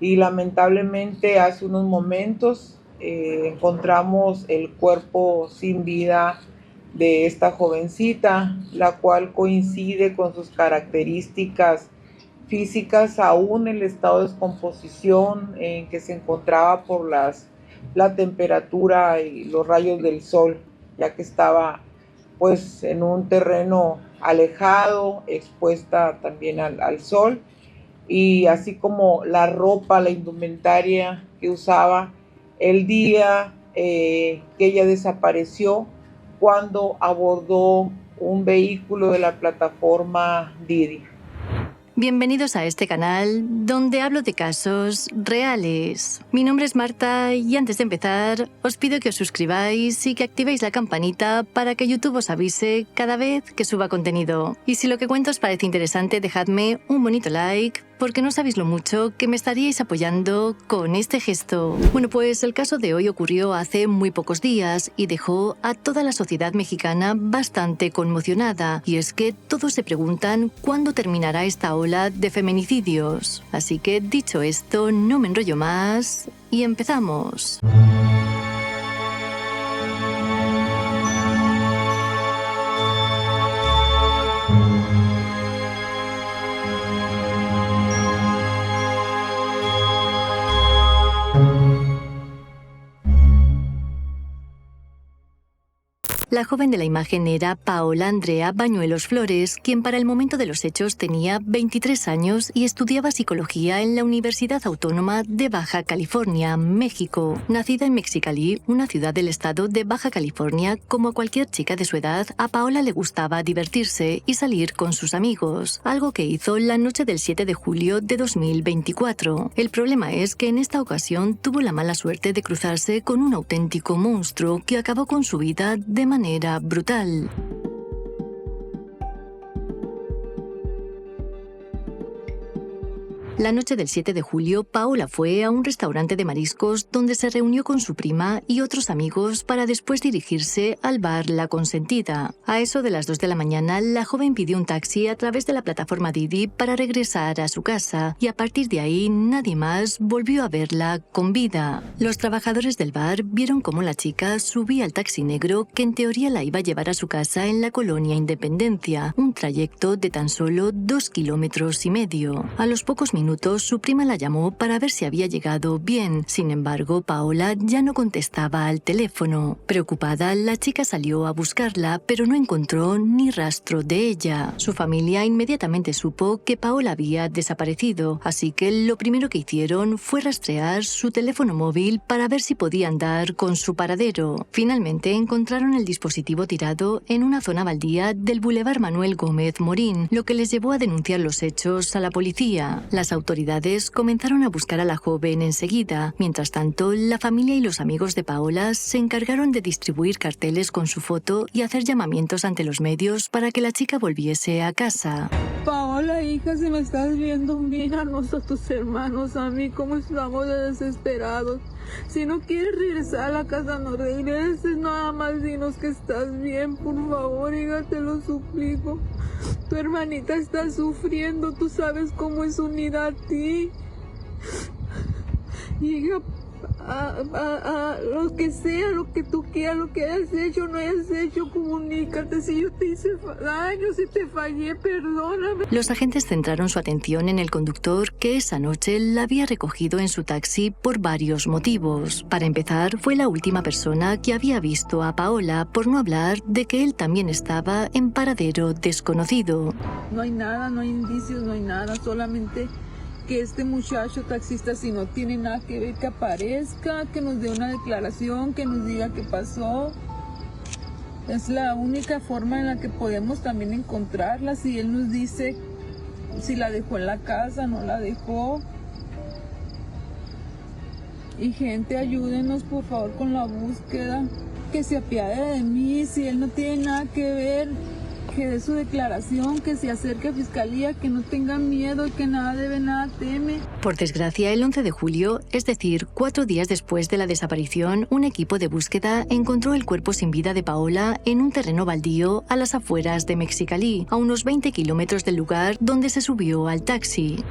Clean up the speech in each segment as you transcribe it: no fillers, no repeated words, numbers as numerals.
y lamentablemente hace unos momentos encontramos el cuerpo sin vida de esta jovencita, la cual coincide con sus características físicas aún en el estado de descomposición en que se encontraba por la temperatura y los rayos del sol, ya que estaba pues en un terreno alejado, expuesta también al sol, y así como la ropa, la indumentaria que usaba el día que ella desapareció cuando abordó un vehículo de la plataforma Didi. Bienvenidos a este canal donde hablo de casos reales. Mi nombre es Marta y antes de empezar os pido que os suscribáis y que activéis la campanita para que YouTube os avise cada vez que suba contenido. Y si lo que cuento os parece interesante, dejadme un bonito like, porque no sabéis lo mucho que me estaríais apoyando con este gesto. Bueno, pues el caso de hoy ocurrió hace muy pocos días y dejó a toda la sociedad mexicana bastante conmocionada. Y es que todos se preguntan cuándo terminará esta ola de feminicidios. Así que, dicho esto, no me enrollo más y empezamos. La joven de la imagen era Paola Andrea Bañuelos Flores, quien para el momento de los hechos tenía 23 años y estudiaba psicología en la Universidad Autónoma de Baja California, México. Nacida en Mexicali, una ciudad del estado de Baja California, como cualquier chica de su edad, a Paola le gustaba divertirse y salir con sus amigos, algo que hizo la noche del 7 de julio de 2024. El problema es que en esta ocasión tuvo la mala suerte de cruzarse con un auténtico monstruo que acabó con su vida de manera brutal. La noche del 7 de julio, Paola fue a un restaurante de mariscos donde se reunió con su prima y otros amigos para después dirigirse al bar La Consentida. A eso de las 2 de la mañana, la joven pidió un taxi a través de la plataforma Didi para regresar a su casa y a partir de ahí nadie más volvió a verla con vida. Los trabajadores del bar vieron cómo la chica subía al taxi negro que en teoría la iba a llevar a su casa en la colonia Independencia, un trayecto de tan solo 2,5 kilómetros. A los pocos minutos, su prima la llamó para ver si había llegado bien. Sin embargo, Paola ya no contestaba al teléfono. Preocupada, la chica salió a buscarla, pero no encontró ni rastro de ella. Su familia inmediatamente supo que Paola había desaparecido, así que lo primero que hicieron fue rastrear su teléfono móvil para ver si podían dar con su paradero. Finalmente encontraron el dispositivo tirado en una zona baldía del Boulevard Manuel Gómez Morín, lo que les llevó a denunciar los hechos a la policía. Las autoridades comenzaron a buscar a la joven enseguida. Mientras tanto, la familia y los amigos de Paola se encargaron de distribuir carteles con su foto y hacer llamamientos ante los medios para que la chica volviese a casa. Paola, hija, si me estás viendo, míranos a tus hermanos, a mí, cómo estamos de desesperados. Si no quieres regresar a la casa, no regreses, nada más dinos que estás bien, por favor, hija, te lo suplico. Tu hermanita está sufriendo, tú sabes cómo es unida a ti. Hija, lo que sea, lo que tú quieras, lo que hayas hecho, no hayas hecho, comunícate. Si yo te hice daño, si te fallé, perdóname. Los agentes centraron su atención en el conductor que esa noche la había recogido en su taxi por varios motivos. Para empezar, fue la última persona que había visto a Paola, por no hablar de que él también estaba en paradero desconocido. No hay nada, no hay indicios, no hay nada, solamente que este muchacho taxista, si no tiene nada que ver, que aparezca, que nos dé una declaración, que nos diga qué pasó. Es la única forma en la que podemos también encontrarla, si él nos dice si la dejó en la casa, no la dejó. Y gente, ayúdenos por favor con la búsqueda, que se apiade de mí, si él no tiene nada que ver, que dé su declaración, que se acerque a fiscalía, que no tenga miedo, que nada debe, nada teme. Por desgracia, el 11 de julio, es decir, 4 días después de la desaparición, un equipo de búsqueda encontró el cuerpo sin vida de Paola en un terreno baldío a las afueras de Mexicali, a unos 20 kilómetros del lugar donde se subió al taxi.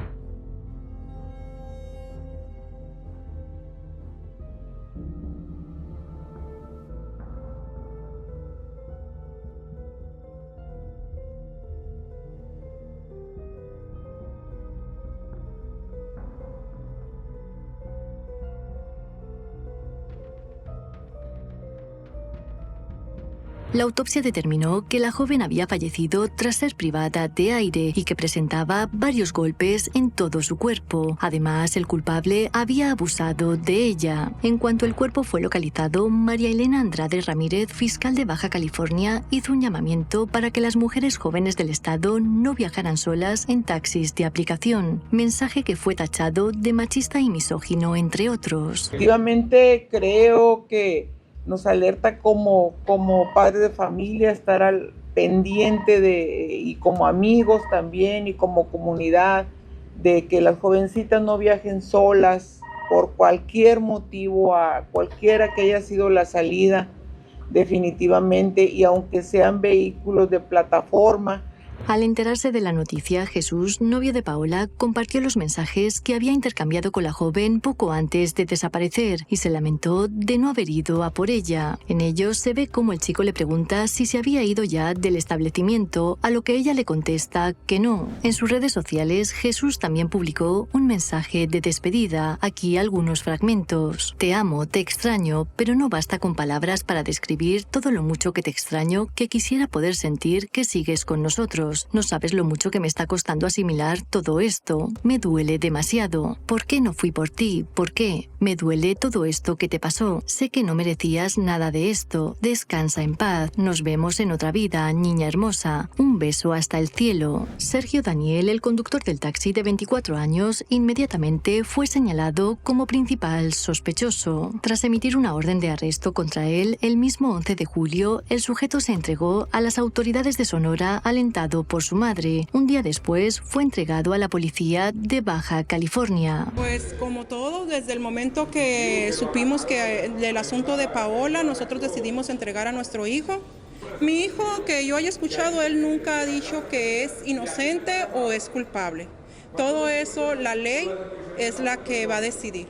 La autopsia determinó que la joven había fallecido tras ser privada de aire y que presentaba varios golpes en todo su cuerpo. Además, el culpable había abusado de ella. En cuanto el cuerpo fue localizado, María Elena Andrade Ramírez, fiscal de Baja California, hizo un llamamiento para que las mujeres jóvenes del estado no viajaran solas en taxis de aplicación, mensaje que fue tachado de machista y misógino, entre otros. Efectivamente, creo que nos alerta como padres de familia estar al pendiente y como amigos también y como comunidad de que las jovencitas no viajen solas por cualquier motivo, a cualquiera que haya sido la salida, definitivamente, y aunque sean vehículos de plataforma. Al enterarse de la noticia, Jesús, novio de Paola, compartió los mensajes que había intercambiado con la joven poco antes de desaparecer y se lamentó de no haber ido a por ella. En ellos se ve cómo el chico le pregunta si se había ido ya del establecimiento, a lo que ella le contesta que no. En sus redes sociales, Jesús también publicó un mensaje de despedida. Aquí algunos fragmentos. Te amo, te extraño, pero no basta con palabras para describir todo lo mucho que te extraño, que quisiera poder sentir que sigues con nosotros. No sabes lo mucho que me está costando asimilar todo esto. Me duele demasiado. ¿Por qué no fui por ti? ¿Por qué? Me duele todo esto que te pasó. Sé que no merecías nada de esto. Descansa en paz. Nos vemos en otra vida, niña hermosa. Un beso hasta el cielo. Sergio Daniel, el conductor del taxi de 24 años, inmediatamente fue señalado como principal sospechoso. Tras emitir una orden de arresto contra él, el mismo 11 de julio, el sujeto se entregó a las autoridades de Sonora alentado por su madre. Un día después fue entregado a la policía de Baja California. Pues como todo, desde el momento que supimos que del asunto de Paola, nosotros decidimos entregar a nuestro hijo. Mi hijo, que yo haya escuchado, él nunca ha dicho que es inocente o es culpable. Todo eso, la ley es la que va a decidir.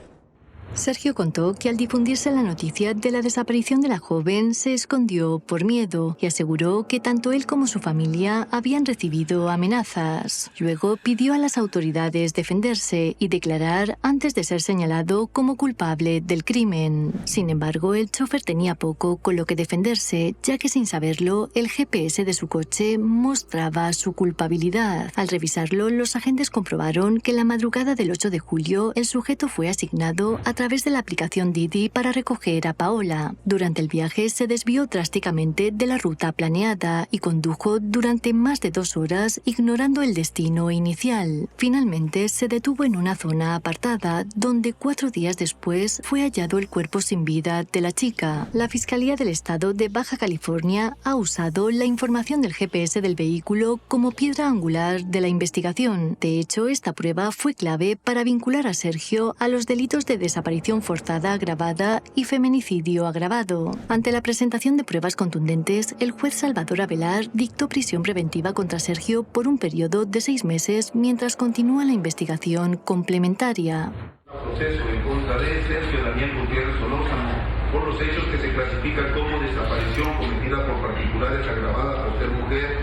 Sergio contó que al difundirse la noticia de la desaparición de la joven se escondió por miedo y aseguró que tanto él como su familia habían recibido amenazas. Luego pidió a las autoridades defenderse y declarar antes de ser señalado como culpable del crimen. Sin embargo, el chofer tenía poco con lo que defenderse, ya que sin saberlo, el GPS de su coche mostraba su culpabilidad. Al revisarlo, los agentes comprobaron que la madrugada del 8 de julio el sujeto fue asignado a través de la aplicación Didi para recoger a Paola. Durante el viaje se desvió drásticamente de la ruta planeada y condujo durante más de 2 horas ignorando el destino inicial. Finalmente se detuvo en una zona apartada donde 4 días después fue hallado el cuerpo sin vida de la chica. La Fiscalía del Estado de Baja California ha usado la información del GPS del vehículo como piedra angular de la investigación. De hecho, esta prueba fue clave para vincular a Sergio a los delitos de desaparición forzada agravada y feminicidio agravado. Ante la presentación de pruebas contundentes, el juez Salvador Avelar dictó prisión preventiva contra Sergio por un periodo de 6 meses mientras continúa la investigación complementaria. Proceso en contra de Sergio Daniel Gutiérrez Solórzano por los hechos que se clasifican como desaparición cometida por particulares agravada por ser mujer,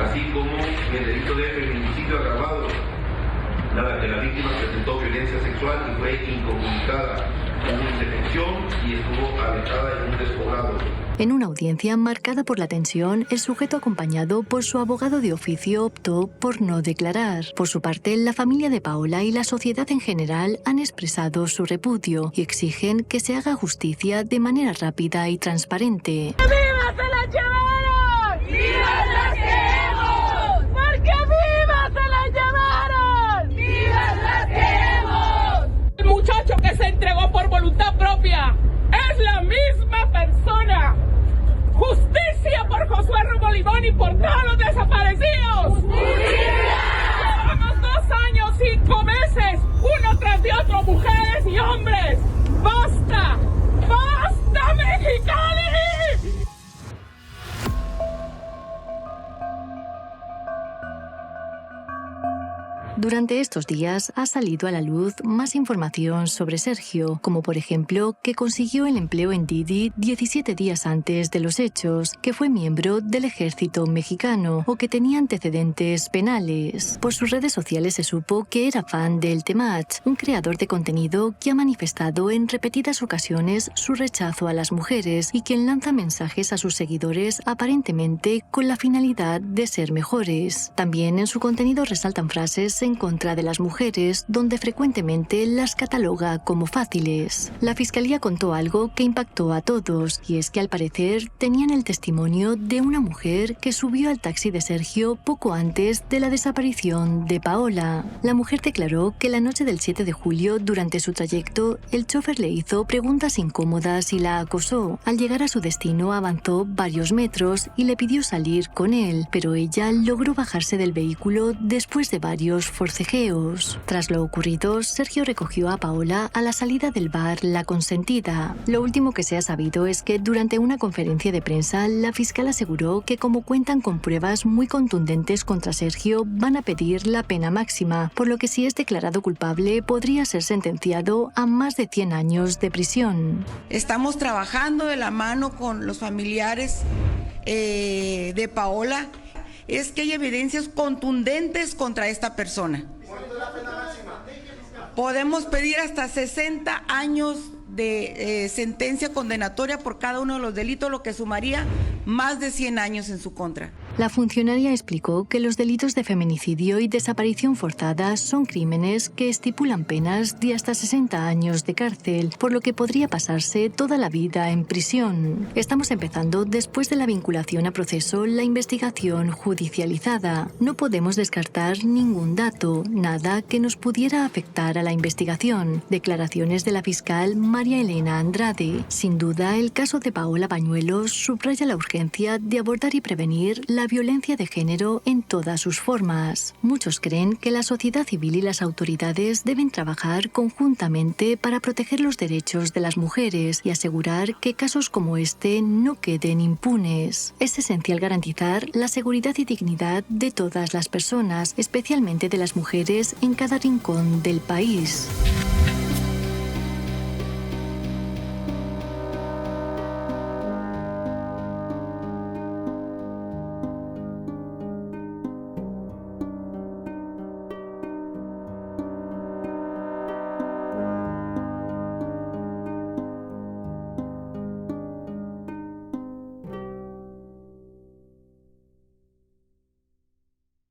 así como el delito de feminicidio agravado, dada que la víctima presentó violencia sexual y fue incomunicada, hubo indefensión y estuvo alejada en un despoblado. En una audiencia marcada por la tensión, el sujeto acompañado por su abogado de oficio optó por no declarar. Por su parte, la familia de Paola y la sociedad en general han expresado su repudio y exigen que se haga justicia de manera rápida y transparente. ¡Vivas se la llevaron! ¡Vivas las queremos! ¡Porque vivas se la llevaron! ¡Vivas las queremos! El muchacho que se entregó por voluntad propia es la misma persona. ¡Justicia por Josué Romolivón y por todos los desaparecidos! ¡Justicia! Llevamos 2 años, 5 meses, uno tras de otro, mujeres y hombres. ¡Basta! ¡Basta, Mexicali! Durante estos días ha salido a la luz más información sobre Sergio, como por ejemplo que consiguió el empleo en Didi 17 días antes de los hechos, que fue miembro del ejército mexicano o que tenía antecedentes penales. Por sus redes sociales se supo que era fan de El Temach, un creador de contenido que ha manifestado en repetidas ocasiones su rechazo a las mujeres y quien lanza mensajes a sus seguidores aparentemente con la finalidad de ser mejores. También en su contenido resaltan frases en contra de las mujeres, donde frecuentemente las cataloga como fáciles. La fiscalía contó algo que impactó a todos, y es que al parecer tenían el testimonio de una mujer que subió al taxi de Sergio poco antes de la desaparición de Paola. La mujer declaró que la noche del 7 de julio, durante su trayecto, el chofer le hizo preguntas incómodas y la acosó. Al llegar a su destino avanzó varios metros y le pidió salir con él, pero ella logró bajarse del vehículo después de varios forcejeos. Tras lo ocurrido, Sergio recogió a Paola a la salida del bar La Consentida. Lo último que se ha sabido es que durante una conferencia de prensa, la fiscal aseguró que como cuentan con pruebas muy contundentes contra Sergio, van a pedir la pena máxima, por lo que si es declarado culpable podría ser sentenciado a más de 100 años de prisión. Estamos trabajando de la mano con los familiares de Paola. Es que hay evidencias contundentes contra esta persona. Podemos pedir hasta 60 años de sentencia condenatoria por cada uno de los delitos, lo que sumaría más de 100 años en su contra. La funcionaria explicó que los delitos de feminicidio y desaparición forzada son crímenes que estipulan penas de hasta 60 años de cárcel, por lo que podría pasarse toda la vida en prisión. Estamos empezando, después de la vinculación a proceso, la investigación judicializada. No podemos descartar ningún dato, nada que nos pudiera afectar a la investigación. Declaraciones de la fiscal María Elena Andrade. Sin duda, el caso de Paola Bañuelos subraya la urgencia de abordar y prevenir la violencia de género en todas sus formas. Muchos creen que la sociedad civil y las autoridades deben trabajar conjuntamente para proteger los derechos de las mujeres y asegurar que casos como este no queden impunes. Es esencial garantizar la seguridad y dignidad de todas las personas, especialmente de las mujeres en cada rincón del país.